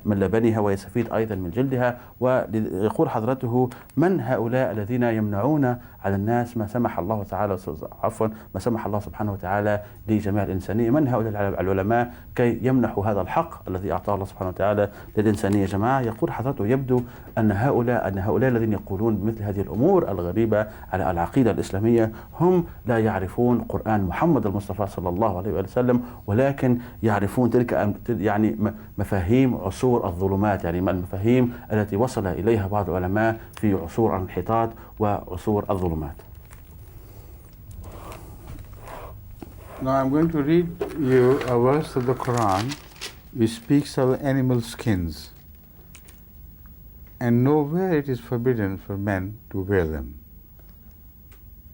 لبنها ويستفيد أيضا من جلدها. ويقول حضرته من هؤلاء الذين يمنعون على الناس ما سمح الله تعالى ما سمح الله سبحانه وتعالى لجميع الإنسانية؟ من هؤلاء العلماء كي يمنحوا هذا الحق الذي أعطاه الله سبحانه وتعالى للإنسانية يا جماعة؟ يقول حضرته يبدو أن هؤلاء الذين يقولون بمثل هذه الأمور الغريبة على العقيدة الإسلامية هم لا يعرفون قرآن محمد المصطفى صلى الله عليه وسلم، ولكن يعرفون تلك يعني مفاهيم عصور الظلمات، يعني المفاهيم التي وصل إليها بعض العلماء في عصور الانحطاط وعصور الظلمات. Now I'm going to read you a verse of the Quran which speaks of animal skins, and nowhere it is forbidden for men to wear them.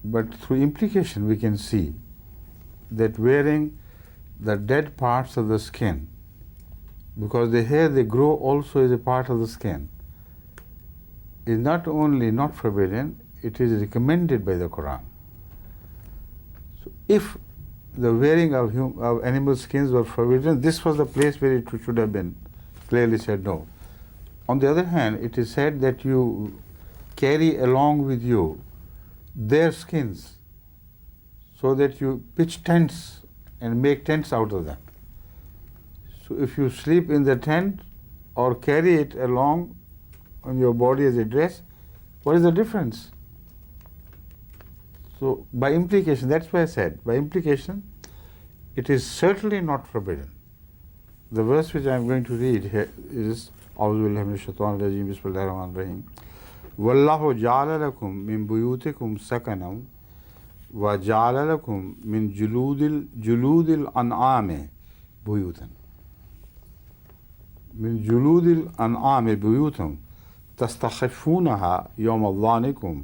But through implication we can see that wearing the dead parts of the skin, because the hair they grow also is a part of the skin, is not only not forbidden, it is recommended by the Quran. So if the wearing of animal skins were forbidden, this was the place where it should have been clearly said no. On the other hand, it is said that you carry along with you their skins, so that you pitch tents and make tents out of them. So if you sleep in the tent or carry it along on your body as a dress, what is the difference? So by implication, that's why I said, by implication, it is certainly not forbidden. The verse which I am going to read here is أعوذ بالله من الشيطان الرجيم بسم الله الرحمن الرحيم والله جعل لكم من بيوتكم سكنا وجعل لكم من جلود الأنعام بيوتا من جلود الأنعام بيوتا تستخفونها يوم ظانكم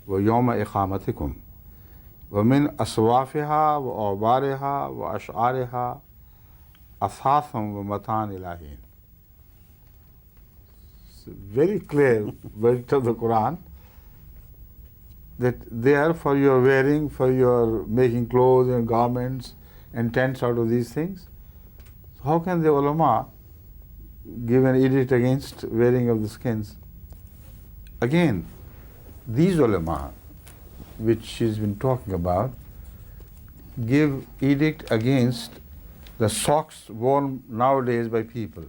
ويوم إقامتكم ومن أصوافها وأوبارها وأشعارها أثاثا ومتاعا إلى حين. Very clear verse of the Quran that they are for your wearing, for your making clothes and garments and tents out of these things. So how can the ulama give an edict against wearing of the skins? Again, these ulama, which she's been talking about, give edict against the socks worn nowadays by people.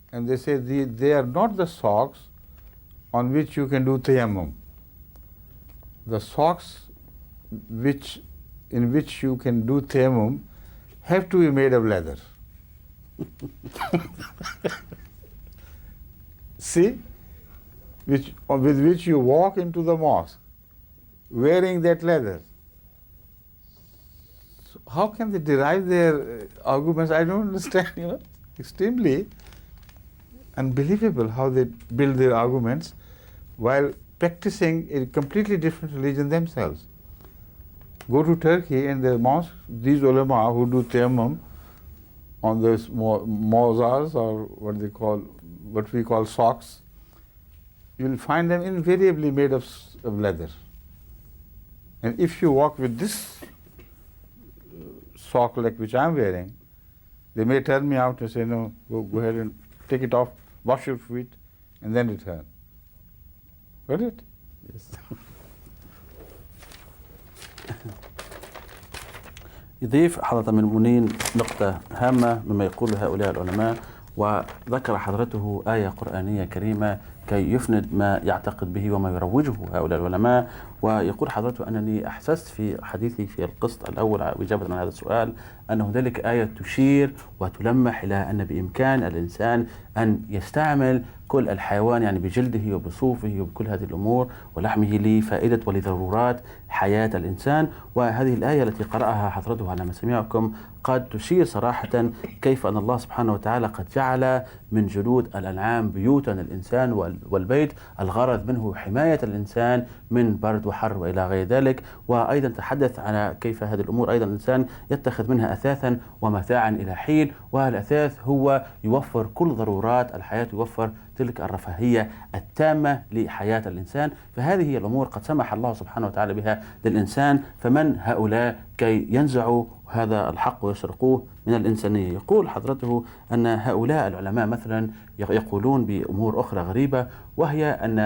And they say they are not the socks on which you can do tayammum. The socks in which you can do tayammum have to be made of leather. See, with which you walk into the mosque, wearing that leather. So how can they derive their arguments? I don't understand, extremely unbelievable how they build their arguments while practicing a completely different religion themselves. Go to Turkey and the mosques, these ulama who do tayammum on those mozars, or what we call socks, you will find them invariably made of leather. And if you walk with this sock like which I am wearing, they may turn me out and say, no, go ahead and take it off, wash your feet, and then return. Got it? Yes. يضيف حضرة من المؤمنين نقطة هامة مما يقول هؤلاء العلماء، وذكر حضرته آية قرآنية كريمة كي يفند ما يعتقد به وما يروجه هؤلاء العلماء. ويقول حضرته أنني أحسست في حديثي في القسط الأول إجابة عن هذا السؤال أن هنالك آية تشير وتلمح إلى أن بإمكان الإنسان أن يستعمل كل الحيوان، يعني بجلده وبصوفه وبكل هذه الأمور ولحمه لفائدة ولضرورات حياة الإنسان. وهذه الآية التي قرأها حضرته على مسامعكم قد تشير صراحة كيف أن الله سبحانه وتعالى قد جعل من جلود الأنعام بيوتا للإنسان، والبيت الغرض منه حماية الإنسان من برد وحر وإلى غير ذلك. وأيضا تحدث عن كيف هذه الأمور أيضا الإنسان يتخذ منها أثاثا ومتاعا إلى حين، والأثاث هو يوفر كل ضرورات الحياة، يوفر تلك الرفاهية التامة لحياة الإنسان. فهذه هي الأمور قد سمح الله سبحانه وتعالى بها للإنسان، فمن هؤلاء كي ينزعوا هذا الحق ويسرقوه من الإنسانية؟ يقول حضرته أن هؤلاء العلماء مثلا يقولون بأمور أخرى غريبة، وهي أن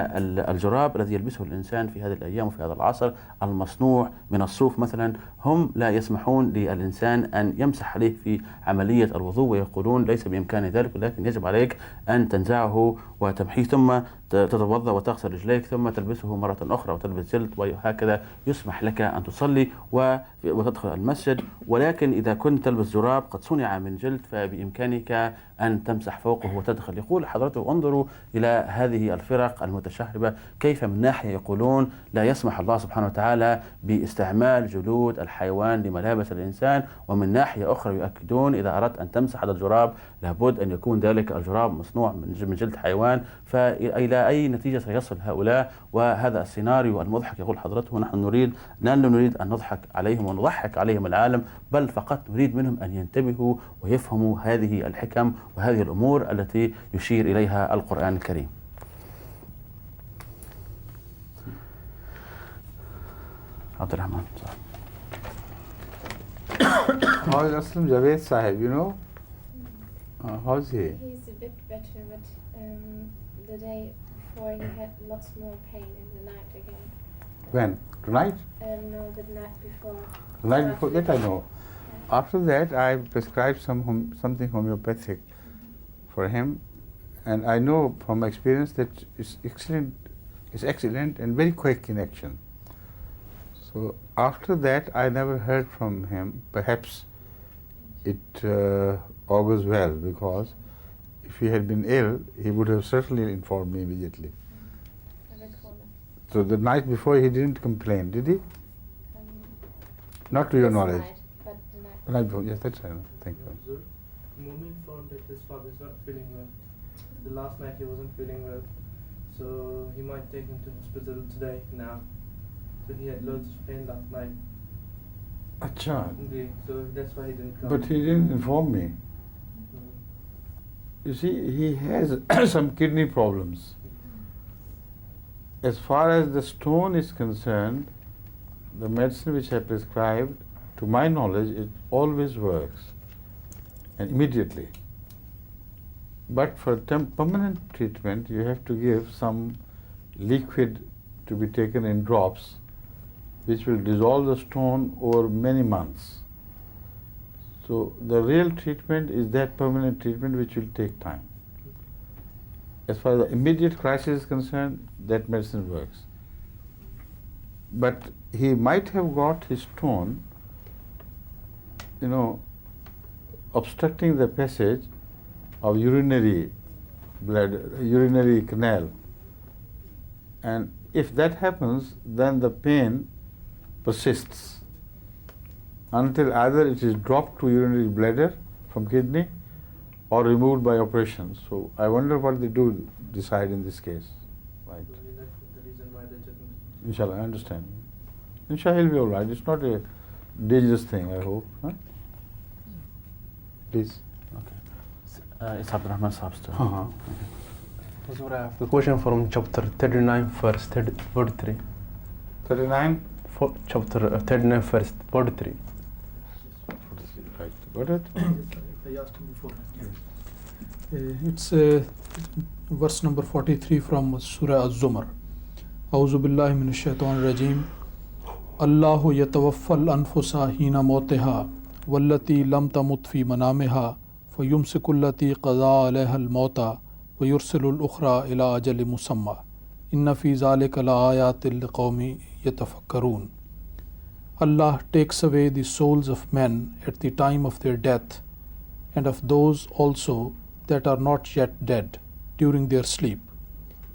الجراب الذي يلبسه الإنسان في هذه الأيام وفي هذا العصر المصنوع من الصوف مثلا، هم لا يسمحون للإنسان أن يمسح عليه في عملية الوضوء، ويقولون ليس بإمكان ذلك، ولكن يجب عليك أن تنزعه وتمحيه ثم تتوضأ وتغسل رجليك ثم تلبسه مرة أخرى وتلبس جلد، وهكذا يسمح لك أن تصلي وتدخل المسجد. ولكن إذا كنت تلبس جراب قد صنع من جلد فبإمكانك أن تمسح فوقه وتدخل. يقول حضرته انظروا إلى هذه الفرق المتشعبة كيف من ناحية يقولون لا يسمح الله سبحانه وتعالى باستعمال جلود الحيوان لملابس الإنسان، ومن ناحية أخرى يؤكدون إذا أردت أن تمسح هذا الجراب لابد أن يكون ذلك الجراب مصنوع من جلد حيوان. فإلى أي نتيجة سيصل هؤلاء؟ وهذا السيناريو المضحك. يقول حضرته نحن لا نريد أن نضحك عليهم ونضحك عليهم العالم، بل فقط نريد منهم أن ينتبهوا ويفهموا هذه الحكم وهذه الأمور التي يشير إليها القرآن الكريم. عبد الرحمن. How is Aslam Javed Sahib, how's he? He's a bit better, but the day before he had lots more pain in the night again. When? Tonight? No, the night before. The night before that I know. After that I prescribed something homeopathic for him, and I know from experience that it's excellent and very quick in action. So after that I never heard from him. Perhaps it augurs well, because if he had been ill he would have certainly informed me immediately. So the night before he didn't complain, did he? Not to your knowledge. Night, but The night before, yes, that's right. Thank you. The moment found that his father's not feeling well. The last night he wasn't feeling well, so he might take him to hospital today now. So he had loads of pain last night. Acha. Indeed. So that's why he didn't come. But he didn't inform me. You see, he has some kidney problems. As far as the stone is concerned, the medicine which I prescribed, to my knowledge, it always works, and immediately. But for permanent treatment, you have to give some liquid to be taken in drops, which will dissolve the stone over many months. So the real treatment is that permanent treatment which will take time. As far as the immediate crisis is concerned, that medicine works. But he might have got his stone, obstructing the passage of urinary canal. And if that happens, then the pain persists until either it is dropped to urinary bladder from kidney or removed by operation. So I wonder what they do decide in this case. Right. Probably that's the reason why they took him. Inshallah, I understand. Inshallah, he'll be all right. It's not a dangerous thing, I hope. Huh? Please. Okay. It's Abdurrahman Saab's turn. Uh-huh. Huzur, I have the question from chapter 39, verse 43. 39? Chapter 39, verse 43. Right. Got it? I asked him before. It's verse number 43 from Surah Az-Zumar. A'udhu billahi minash shaitanir rajim. Allahu yatawaffal anfusa hina mawtiha wallati lam tamut fi manamiha fayumsiku allati qada alayha al-mawta wa yursilu al-ukhra ila ajali musamma. Inna fi zalika la ayatin liqawmi yatafakkarun. Allah takes away the souls of men at the time of their death, and of those also that are not yet dead during their sleep,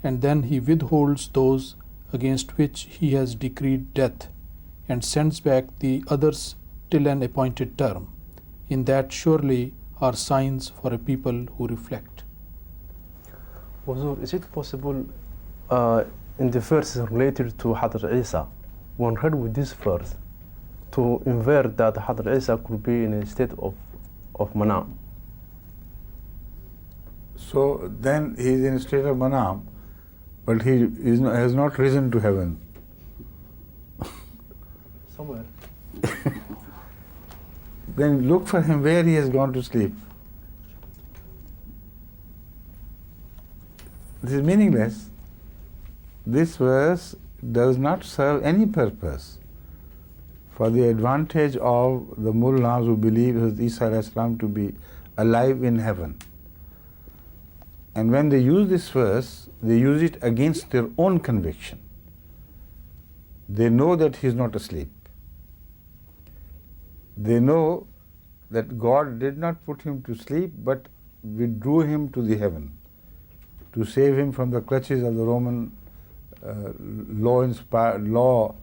and then He withholds those against which He has decreed death, and sends back the others till an appointed term. In that surely are signs for a people who reflect. Huzur, is it possible in the verse related to Hadr Isa, one read with this verse, to infer that Hadr Isa could be in a state of manam? So then he is in a state of manam, but he has not risen to heaven. Somewhere. Then look for him where he has gone to sleep. This is meaningless. This verse does not serve any purpose for the advantage of the mullahs who believe Hazrat Isa alayhi salam to be alive in heaven. And when they use this verse, they use it against their own conviction. They know that he is not asleep. They know that God did not put him to sleep, but withdrew him to the heaven to save him from the clutches of the Roman law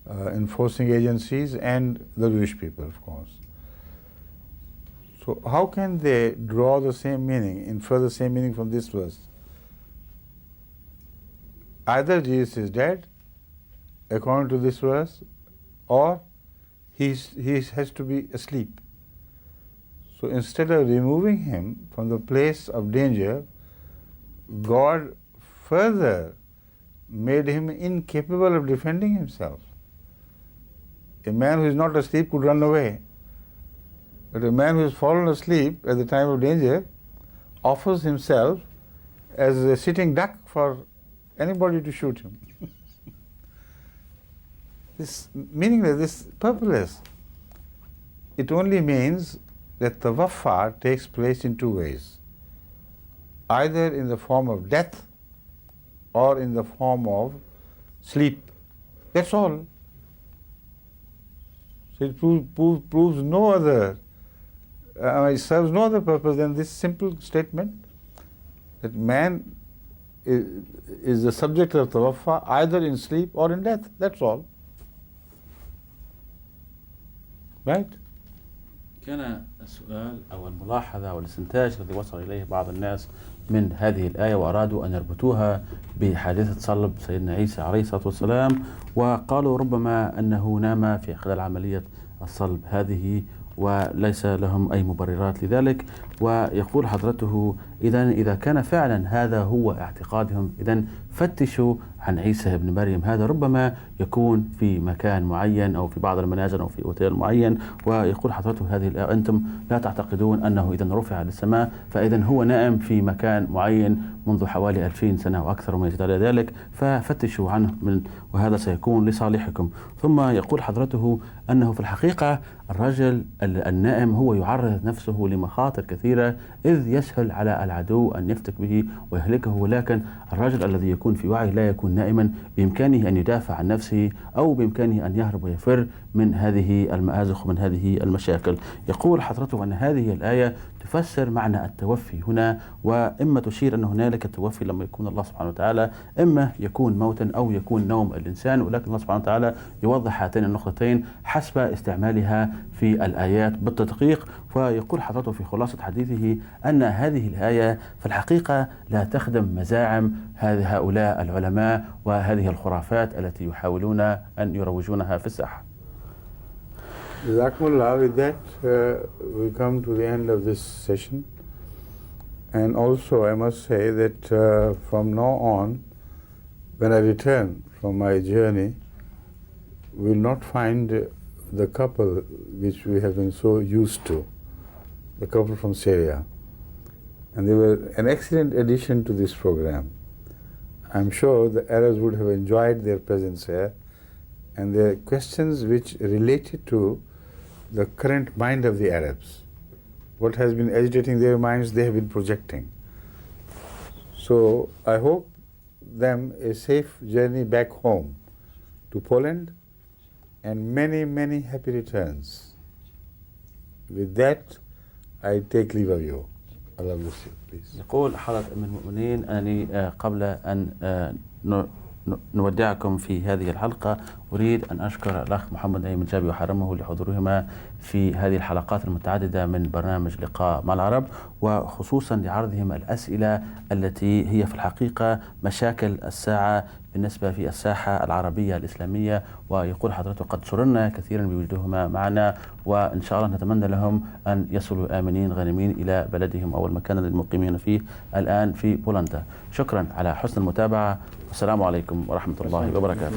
enforcing agencies and the Jewish people, of course. So how can they draw the same meaning, infer the same meaning from this verse? Either Jesus is dead, according to this verse, or he has to be asleep. So instead of removing him from the place of danger, God further made him incapable of defending himself. A man who is not asleep could run away, but a man who has fallen asleep at the time of danger offers himself as a sitting duck for anybody to shoot him. This meaningless, this purposeless. It only means that tawaffa takes place in two ways, either in the form of death or in the form of sleep. That's all. So it proves no other, it serves no other purpose than this simple statement that man is the subject of tawaffa either in sleep or in death. That's all. Right? كان السؤال أو الملاحظة أو الاستنتاج الذي وصل إليه بعض الناس من هذه الآية وأرادوا أن يربطوها بحادثة صلب سيدنا عيسى عليه الصلاة والسلام، وقالوا ربما أنه نام في خلال عملية الصلب هذه وليس لهم أي مبررات لذلك. ويقول حضرته إذا كان فعلا هذا هو اعتقادهم، إذا فتشوا عن عيسى ابن مريم هذا ربما يكون في مكان معين أو في بعض المنازل أو في أوتيل معين، ويقول حضرته هذه أنتم لا تعتقدون أنه إذا رفع للسماء فإذا هو نائم في مكان معين منذ حوالي 2000 سنة وأكثر وما يزيد على ذلك، ففتشوا عنه وهذا سيكون لصالحكم. ثم يقول حضرته أنه في الحقيقة الرجل النائم هو يعرض نفسه لمخاطر كثيرة، إذ يسهل على العدو أن يفتك به ويهلكه، ولكن الرجل الذي يكون في وعي لا يكون نائما بإمكانه أن يدافع عن نفسه أو بإمكانه أن يهرب ويفر من هذه المآزق ومن هذه المشاكل. يقول حضرته أن هذه الآية تفسر معنى التوفي هنا، وإما تشير أن هنالك التوفي لما يكون الله سبحانه وتعالى إما يكون موتا أو يكون نوم الإنسان، ولكن الله سبحانه وتعالى يوضح هاتين النقطتين حسب استعمالها في الآيات بالتدقيق. ويقول حضرته في خلاصة حديثه أن هذه الآية في الحقيقة لا تخدم مزاعم هؤلاء العلماء وهذه الخرافات التي يحاولون أن يروجونها في الساحة. Jazakumullah. With that, we come to the end of this session. And also, I must say that from now on, when I return from my journey, we will not find the couple which we have been so used to, the couple from Syria. And they were an excellent addition to this program. I'm sure the Arabs would have enjoyed their presence here, and their questions which related to the current mind of the Arabs. What has been agitating their minds, they have been projecting. So I hope them a safe journey back home to Poland and many, many happy returns. With that, I take leave of you. Allah bless you, please. يقول حضرة أم المؤمنين أنني قبل أن نودعكم في هذه الحلقة أريد أن أشكر الأخ محمد أيمن جابي وحرمه لحضورهما في هذه الحلقات المتعددة من برنامج لقاء مع العرب، وخصوصا لعرضهم الأسئلة التي هي في الحقيقة مشاكل الساعة بالنسبة في الساحة العربية الإسلامية. ويقول حضرته قد سررنا كثيرا بوجودهما معنا، وإن شاء الله نتمنى لهم أن يصلوا آمنين غانمين إلى بلدهم أو المكان الذي مقيمين فيه الآن في بولندا. شكرا على حسن المتابعة، والسلام عليكم ورحمة الله وبركاته.